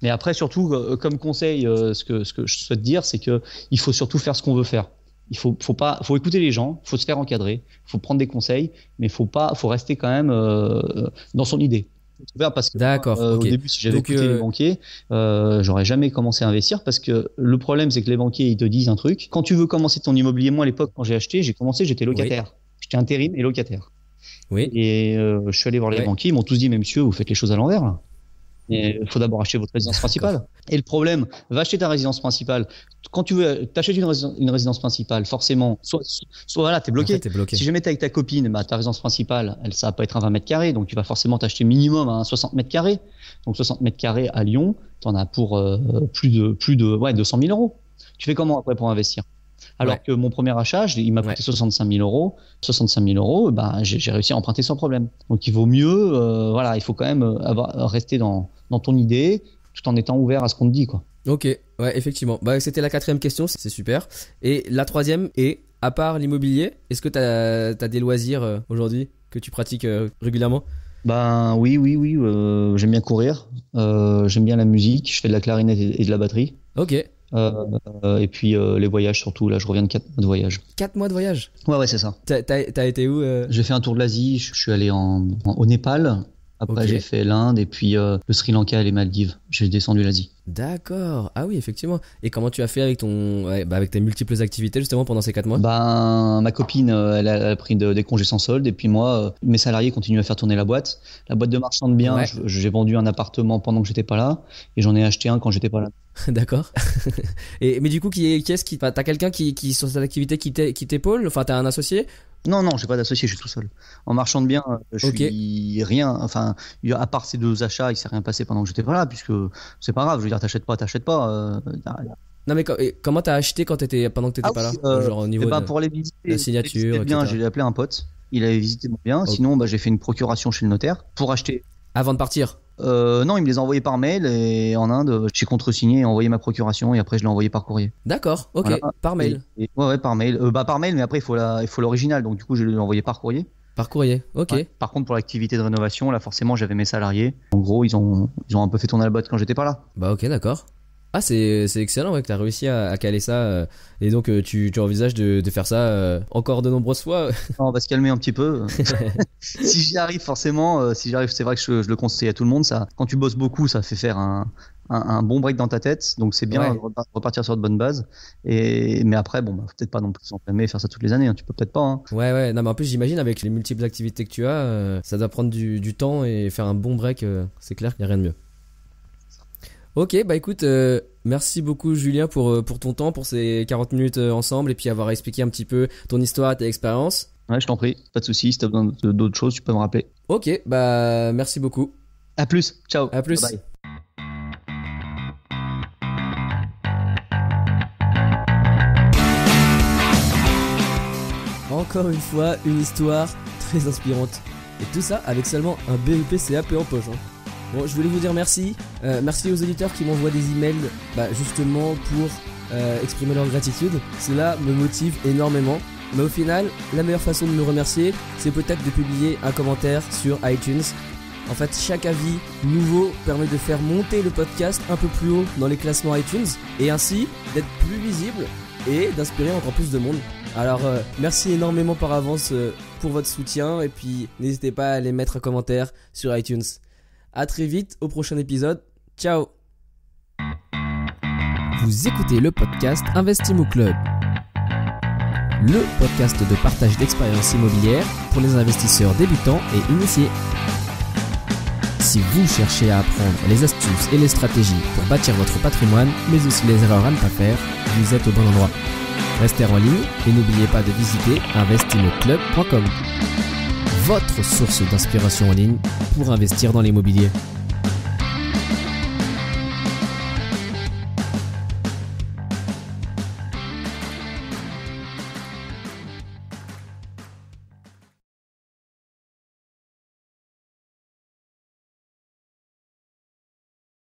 Mais après, surtout, comme conseil, ce que je souhaite dire, c'est que il faut surtout faire ce qu'on veut faire. Il faut écouter les gens, faut se faire encadrer, faut prendre des conseils, mais faut rester quand même dans son idée. Parce que d'accord, au début, si j'avais écouté les banquiers, j'aurais jamais commencé à investir, parce que le problème, c'est que les banquiers, ils te disent un truc. Quand tu veux commencer ton immobilier, moi à l'époque, quand j'ai acheté, j'étais locataire. Oui. J'étais intérim et locataire. Oui. Et je suis allé voir les banquiers, ils m'ont tous dit, mais monsieur, vous faites les choses à l'envers là. Il faut d'abord acheter votre résidence principale. Et le problème, va acheter ta résidence principale. Quand tu veux t'acheter une résidence principale, forcément, soit voilà, t'es bloqué. Si jamais t'es avec ta copine, ta résidence principale, ça va pas être un 20 mètres carrés, donc tu vas forcément t'acheter minimum un 60 mètres carrés. Donc 60 mètres carrés à Lyon, t'en as pour plus de 200 000 euros. Tu fais comment après pour investir? Alors que mon premier achat, il m'a coûté 65 000 euros. 65 000 euros, j'ai réussi à emprunter sans problème. Donc il vaut mieux, il faut quand même rester dans ton idée, tout en étant ouvert à ce qu'on te dit, quoi. Ok, ouais, effectivement. C'était la 4e question, c'est super. Et la 3e est, à part l'immobilier, est-ce que t'as des loisirs aujourd'hui que tu pratiques régulièrement? Oui. J'aime bien courir. J'aime bien la musique. Je fais de la clarinette et de la batterie. Ok. Et puis les voyages surtout. Là, je reviens de 4 mois de voyage. 4 mois de voyage? Ouais, c'est ça. T'as été où J'ai fait un tour de l'Asie. Je suis allé au Népal. Après, j'ai fait l'Inde et puis le Sri Lanka et les Maldives. J'ai descendu l'Asie. D'accord. Ah oui, effectivement. Et comment tu as fait avec avec tes multiples activités justement pendant ces 4 mois? Ma copine, elle a pris des congés sans solde et puis moi, mes salariés continuent à faire tourner la boîte. La boîte de marchand de biens, j'ai vendu un appartement pendant que j'étais pas là et j'en ai acheté un quand j'étais pas là. D'accord. Mais du coup, t'as quelqu'un qui sur cette activité qui t'épaule? Enfin, t'as un associé? Non, j'ai pas d'associé, je suis tout seul. En marchand de biens, je suis rien. Enfin, à part ces 2 achats, il s'est rien passé pendant que j'étais pas là, puisque c'est pas grave. Je veux dire, t'achètes pas. Non, mais comment t'as acheté pendant que t'étais pas là? Genre au niveau pour les visiter, la signature, bien, j'ai appelé un pote. Il avait visité mon bien. Sinon, j'ai fait une procuration chez le notaire pour acheter. Avant de partir? Non, il me les a envoyés par mail et en Inde, j'ai contresigné et envoyé ma procuration et après je l'ai envoyé par courrier. D'accord, ok, voilà. Par mail. Ouais, par mail. Par mail, mais après il faut l'original, donc du coup je l'ai envoyé par courrier. Par courrier, ok. Ouais. Par contre, pour l'activité de rénovation, là forcément j'avais mes salariés. En gros, ils ont un peu fait tourner la boîte quand j'étais pas là. Ok, d'accord. Ah, c'est excellent que tu as réussi à caler ça et donc tu envisages de faire ça encore de nombreuses fois. On va se calmer un petit peu. Si j'y arrive forcément, c'est vrai que je le conseille à tout le monde. Ça, quand tu bosses beaucoup, ça fait faire un bon break dans ta tête, donc c'est bien de repartir sur de bonnes bases. Mais après, peut-être pas non plus s'enflammer et faire ça toutes les années, hein. Tu peux peut-être pas. Hein. Ouais, non mais en plus j'imagine avec les multiples activités que tu as, ça doit prendre du temps et faire un bon break, c'est clair qu'il n'y a rien de mieux. Ok, écoute, merci beaucoup Julien pour ton temps, pour ces 40 minutes ensemble et puis avoir expliqué un petit peu ton histoire et tes expériences. Ouais, je t'en prie, pas de soucis, si t'as besoin d'autres choses, tu peux me rappeler. Ok, merci beaucoup. À plus, ciao. À plus. Bye. Encore une fois, une histoire très inspirante. Et tout ça avec seulement un BEP CAP en poche. Bon, je voulais vous dire merci. Merci aux auditeurs qui m'envoient des emails justement pour exprimer leur gratitude. Cela me motive énormément. Mais au final, la meilleure façon de me remercier, c'est peut-être de publier un commentaire sur iTunes. En fait, chaque avis nouveau permet de faire monter le podcast un peu plus haut dans les classements iTunes et ainsi d'être plus visible et d'inspirer encore plus de monde. Alors, merci énormément par avance pour votre soutien et puis n'hésitez pas à aller mettre un commentaire sur iTunes. À très vite au prochain épisode. Ciao. Vous écoutez le podcast Investimo Club, le podcast de partage d'expériences immobilières pour les investisseurs débutants et initiés. Si vous cherchez à apprendre les astuces et les stratégies pour bâtir votre patrimoine, mais aussi les erreurs à ne pas faire, vous êtes au bon endroit. Restez en ligne et n'oubliez pas de visiter investimoclub.com, votre source d'inspiration en ligne pour investir dans l'immobilier.